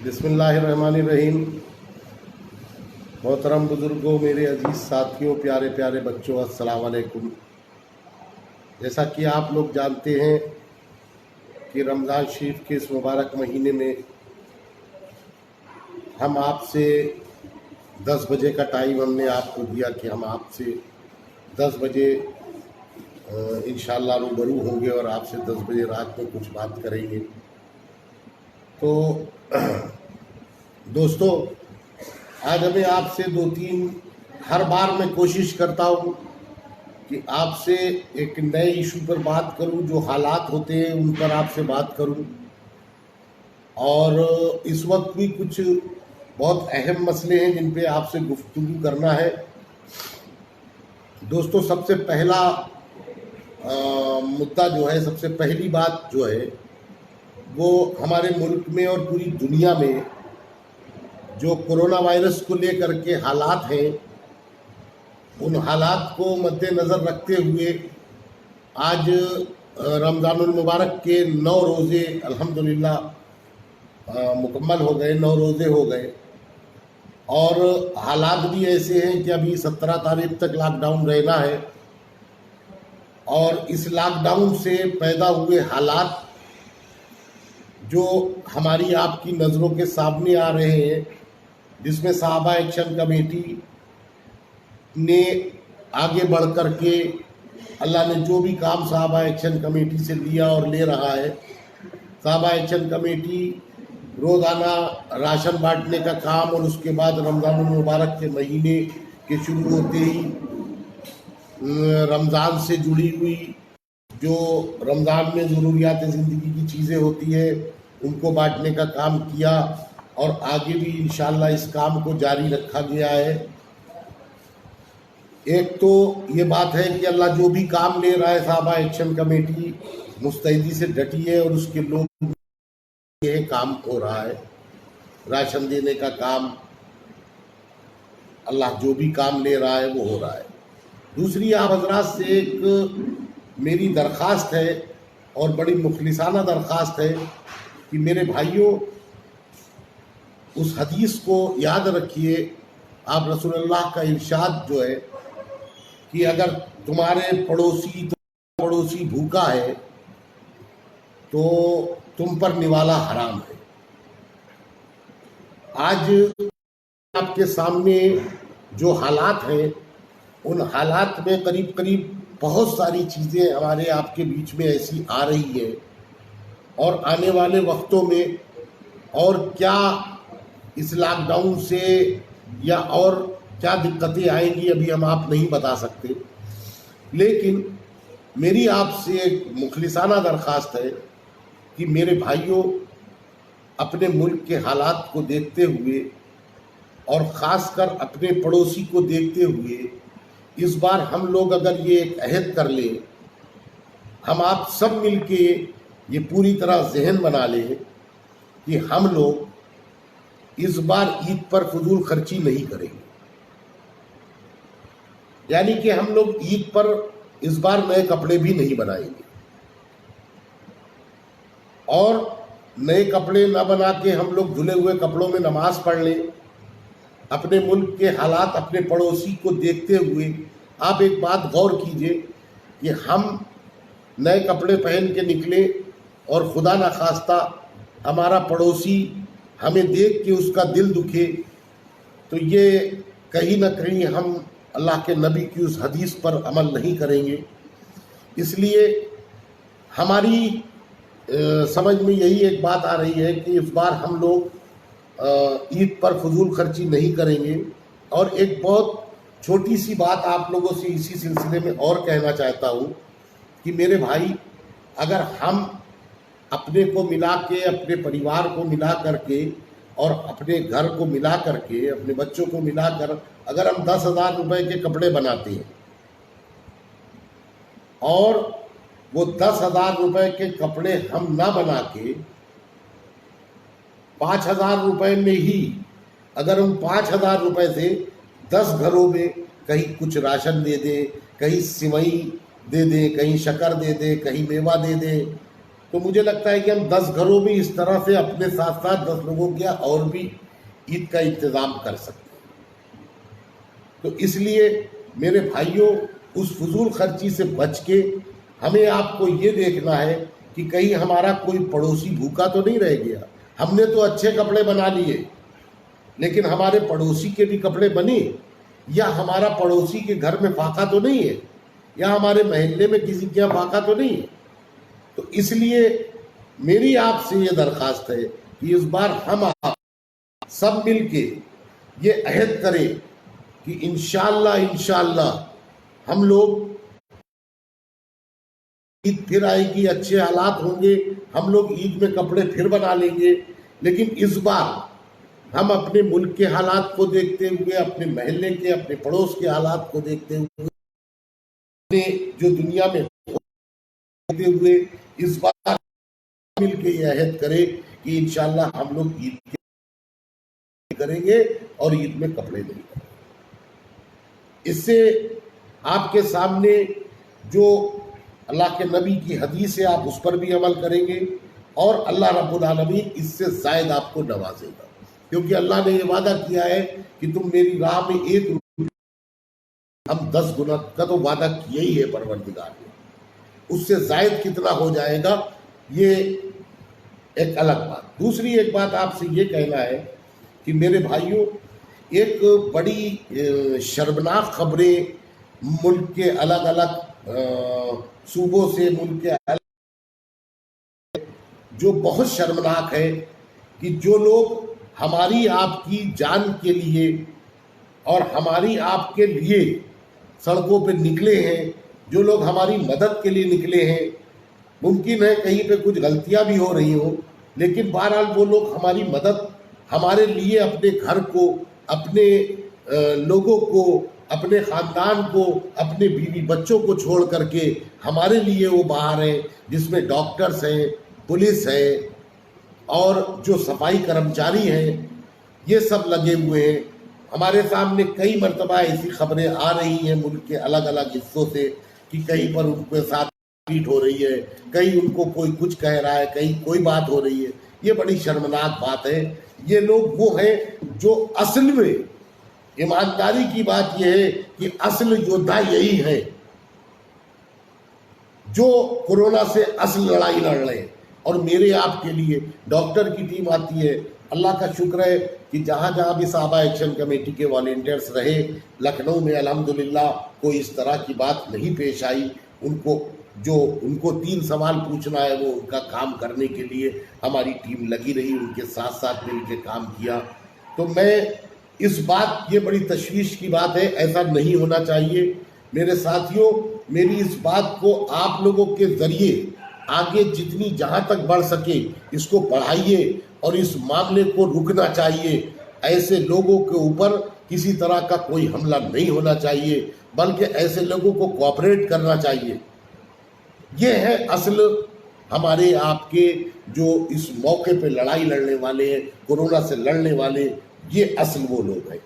बिस्मिल्लाहिर्रहमानिर्रहीम। मोहतरम बुजुर्गों, मेरे अजीज साथियों, प्यारे प्यारे बच्चों, अस्सलाम वालेकुम। जैसा कि आप लोग जानते हैं कि रमज़ान शरीफ के इस मुबारक महीने में हम आपसे 10 बजे का टाइम हमने आपको दिया कि हम आपसे 10 बजे इंशाअल्लाह रूबरू होंगे और आपसे 10 बजे रात में कुछ बात करेंगे। तो दोस्तों, आज हमें आपसे 2-3 हर बार मैं कोशिश करता हूँ कि आपसे एक नए इशू पर बात करूँ, जो हालात होते हैं उन पर आपसे बात करूँ। और इस वक्त भी कुछ बहुत अहम मसले हैं जिन पे आपसे गुफ्तगू करना है। दोस्तों, सबसे पहला मुद्दा जो है, सबसे पहली बात जो है वो हमारे मुल्क में और पूरी दुनिया में जो कोरोना वायरस को लेकर के हालात हैं, उन हालात को मद्देनज़र रखते हुए आज रमज़ानुल मुबारक के 9 रोज़े अल्हम्दुलिल्लाह मुकम्मल हो गए, 9 रोज़े हो गए। और हालात भी ऐसे हैं कि अभी 17 तारीख तक लॉकडाउन रहना है। और इस लॉकडाउन से पैदा हुए हालात जो हमारी आपकी नज़रों के सामने आ रहे हैं, जिसमें सहाबा एक्शन कमेटी ने आगे बढ़ कर के अल्लाह ने जो भी काम सहाबा एक्शन कमेटी से लिया और ले रहा है, सहाबा एक्शन कमेटी रोज़ाना राशन बांटने का काम, और उसके बाद रमज़ानुल मुबारक के महीने के शुरू होते ही रमज़ान से जुड़ी हुई जो रमज़ान में ज़रूरियात ज़िंदगी की चीज़ें होती है उनको बांटने का काम किया, और आगे भी इंशाअल्लाह इस काम को जारी रखा गया है। एक तो ये बात है कि अल्लाह जो भी काम ले रहा है, सहाबा एक्शन कमेटी मुस्तैदी से डटी है और उसके लोग ये काम हो रहा है, राशन देने का काम, अल्लाह जो भी काम ले रहा है वो हो रहा है। दूसरी आप हजरात से एक मेरी दरख्वास्त है, और बड़ी मुखलिसाना दरख्वास्त है कि मेरे भाइयों, उस हदीस को याद रखिए। आप रसूलुल्लाह का इरशाद जो है कि अगर तुम्हारे पड़ोसी भूखा है तो तुम पर निवाला हराम है। आज आपके सामने जो हालात हैं, उन हालात में करीब करीब बहुत सारी चीज़ें हमारे आपके बीच में ऐसी आ रही है, और आने वाले वक्तों में और क्या इस लॉकडाउन से या और क्या दिक्कतें आएंगी अभी हम आप नहीं बता सकते। लेकिन मेरी आपसे एक मुखलिसाना दरख्वास्त है कि मेरे भाइयों, अपने मुल्क के हालात को देखते हुए और ख़ासकर अपने पड़ोसी को देखते हुए इस बार हम लोग अगर ये एक अहद कर लें, हम आप सब मिलके ये पूरी तरह जहन बना लें कि हम लोग इस बार ईद पर फजूल खर्ची नहीं करेंगे। यानी कि हम लोग ईद पर इस बार नए कपड़े भी नहीं बनाएंगे, और नए कपड़े न बना के हम लोग धुले हुए कपड़ों में नमाज पढ़ लें। अपने मुल्क के हालात, अपने पड़ोसी को देखते हुए आप एक बात गौर कीजिए कि हम नए कपड़े पहन के निकले और खुदा न खास्ता हमारा पड़ोसी हमें देख के उसका दिल दुखे, तो ये कहीं ना कहीं हम अल्लाह के नबी की उस हदीस पर अमल नहीं करेंगे। इसलिए हमारी समझ में यही एक बात आ रही है कि इस बार हम लोग ईद पर फजूल खर्ची नहीं करेंगे। और एक बहुत छोटी सी बात आप लोगों से इसी सिलसिले में और कहना चाहता हूँ कि मेरे भाई, अगर हम अपने को मिला के, अपने परिवार को मिला करके और अपने घर को मिला करके, अपने बच्चों को मिलाकर अगर हम 10,000 रुपए के कपड़े बनाते हैं और वो 10,000 रुपए के कपड़े हम ना बना के 5,000 रुपए में ही, अगर हम 5,000 रुपए से 10 घरों में कहीं कुछ राशन दे दें, कहीं सिवई दे दें, कहीं शक्कर दे दें, कहीं मेवा दे दें, तो मुझे लगता है कि हम 10 घरों में इस तरह से अपने साथ साथ 10 लोगों के और भी ईद का इंतज़ाम कर सकते हैं। तो इसलिए मेरे भाइयों, उस फजूल खर्ची से बच के हमें आपको ये देखना है कि कहीं हमारा कोई पड़ोसी भूखा तो नहीं रह गया। हमने तो अच्छे कपड़े बना लिए, लेकिन हमारे पड़ोसी के भी कपड़े बने, या हमारा पड़ोसी के घर में फाका तो नहीं है, या हमारे मोहल्ले में किसी के यहाँ फाका तो नहीं है। तो इसलिए मेरी आपसे ये दरख्वास्त है कि इस बार हम आप सब मिलके ये अहद करें कि इंशाअल्लाह हम लोग, ईद फिर आएगी, अच्छे हालात होंगे, हम लोग ईद में कपड़े फिर बना लेंगे। लेकिन इस बार हम अपने मुल्क के हालात को देखते हुए, अपने मोहल्ले के, अपने पड़ोस के हालात को देखते हुए, जो दुनिया में देखते हुए, इस बार मिलके ये अहद करें कि इंशाअल्लाह हम लोग ईद करेंगे और ईद में कपड़े नहीं करेंगे। इससे आपके सामने जो अल्लाह के नबी की हदीस है, आप उस पर भी अमल करेंगे और अल्लाह रब्बुल आलमीन इससे ज़ायद आपको नवाजेगा, क्योंकि अल्लाह ने ये वादा किया है कि तुम मेरी राह में 1 रुपया, हम 10 गुना का तो वादा किया ही है परवरदिगार ने, उससे ज़ायद कितना हो जाएगा ये एक अलग बात। दूसरी एक बात आपसे ये कहना है कि मेरे भाइयों, एक बड़ी शर्मनाक खबरें मुल्क के अलग अलग सूबों से, मुल्क के अलग, जो बहुत शर्मनाक है कि जो लोग हमारी आपकी जान के लिए और हमारी आपके लिए सड़कों पे निकले हैं, जो लोग हमारी मदद के लिए निकले हैं, मुमकिन है कहीं पे कुछ गलतियां भी हो रही हो, लेकिन बहरहाल वो लोग हमारी मदद, हमारे लिए अपने घर को, अपने लोगों को, अपने ख़ानदान को, अपने बीवी बच्चों को छोड़ करके हमारे लिए वो बाहर हैं, जिसमें डॉक्टर्स हैं, पुलिस है और जो सफाई कर्मचारी हैं, ये सब लगे हुए हैं। हमारे सामने कई मरतबा ऐसी खबरें आ रही हैं मुल्क के अलग अलग हिस्सों से कि कहीं पर उनके साथ पीट हो रही है, कहीं उनको कोई कुछ कह रहा है, कहीं कोई बात हो रही है। ये बड़ी शर्मनाक बात है। ये लोग वो हैं जो असल में, ईमानदारी की बात यह है कि असल योद्धा यही है जो कोरोना से असल लड़ाई लड़ रहे हैं। और मेरे आपके लिए डॉक्टर की टीम आती है। अल्लाह का शुक्र है कि जहाँ जहाँ भी साहबा एक्शन कमेटी के वॉलेंटियर्स रहे, लखनऊ में अल्हम्दुलिल्लाह कोई इस तरह की बात नहीं पेश आई। उनको 3 सवाल पूछना है, वो उनका काम करने के लिए हमारी टीम लगी रही, उनके साथ साथ मिलकर काम किया। तो मैं इस बात, ये बड़ी तशवीश की बात है, ऐसा नहीं होना चाहिए। मेरे साथियों, मेरी इस बात को आप लोगों के ज़रिए आगे जितनी जहाँ तक बढ़ सके इसको बढ़ाइए और इस मामले को रुकना चाहिए। ऐसे लोगों के ऊपर किसी तरह का कोई हमला नहीं होना चाहिए, बल्कि ऐसे लोगों को कोऑपरेट करना चाहिए। ये है असल हमारे आपके जो इस मौके पे लड़ाई लड़ने वाले हैं, कोरोना से लड़ने वाले, ये असल वो लोग हैं।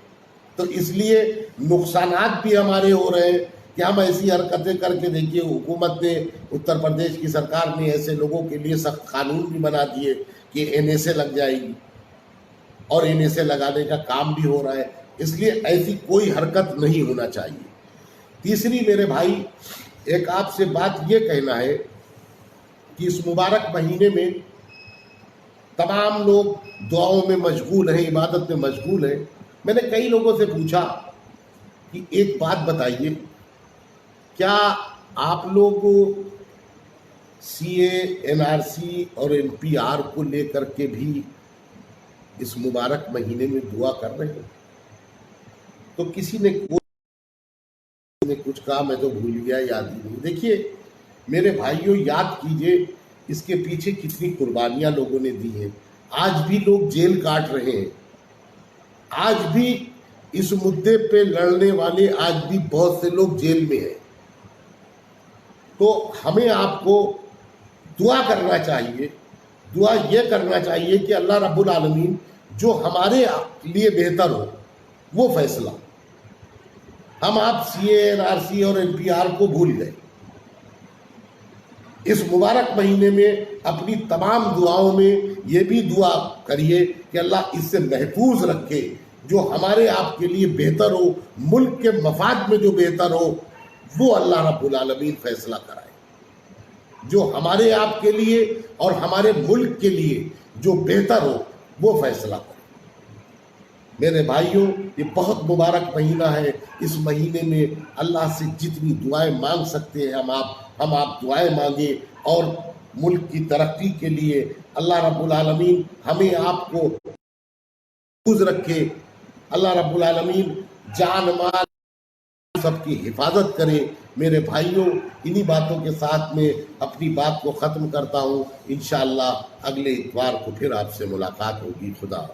तो इसलिए नुकसानात भी हमारे हो रहे हैं कि हम ऐसी हरकतें करके, देखिए हुकूमत ने, उत्तर प्रदेश की सरकार ने ऐसे लोगों के लिए सख्त कानून भी बना दिए कि NSA लग जाएगी, और NSA लगाने का काम भी हो रहा है। इसलिए ऐसी कोई हरकत नहीं होना चाहिए। तीसरी मेरे भाई, एक आपसे बात ये कहना है कि इस मुबारक महीने में तमाम लोग दुआओं में मशगूल हैं, इबादत में मशगूल हैं। मैंने कई लोगों से पूछा कि एक बात बताइए, क्या आप लोग CA, NRC और NPR को लेकर के भी इस मुबारक महीने में दुआ कर रहे हैं? तो किसी ने कुछ कहा, मैं तो भूल गया, याद ही नहीं। देखिए मेरे भाइयों, याद कीजिए इसके पीछे कितनी कुर्बानियां लोगों ने दी हैं। आज भी लोग जेल काट रहे हैं, आज भी इस मुद्दे पे लड़ने वाले, आज भी बहुत से लोग जेल में हैं। तो हमें आपको दुआ करना चाहिए, दुआ ये करना चाहिए कि अल्लाह रब्बुल आलमीन जो हमारे लिए बेहतर हो वो फैसला। हम आप CA, NRC और NPR को भूल गए। इस मुबारक महीने में अपनी तमाम दुआओं में ये भी दुआ करिए कि अल्लाह इससे महफूज रखे, जो हमारे आपके लिए बेहतर हो, मुल्क के मफाद में जो बेहतर हो वो अल्लाह रब्बुल आलमीन फैसला कराए। जो हमारे आपके लिए और हमारे मुल्क के लिए जो बेहतर हो वो फैसला करे। मेरे भाइयों, ये बहुत मुबारक महीना है। इस महीने में अल्लाह से जितनी दुआएं मांग सकते हैं हम आप दुआएं मांगे और मुल्क की तरक्की के लिए अल्लाह रब्बुल आलमीन हमें आपको महफूज रखे। अल्लाह रब्बुल आलमीन जान माल सबकी हिफाजत करे। मेरे भाइयों, इन्हीं बातों के साथ में अपनी बात को ख़त्म करता हूँ। इंशाअल्लाह अगले इतवार को फिर आपसे मुलाकात होगी। खुदा।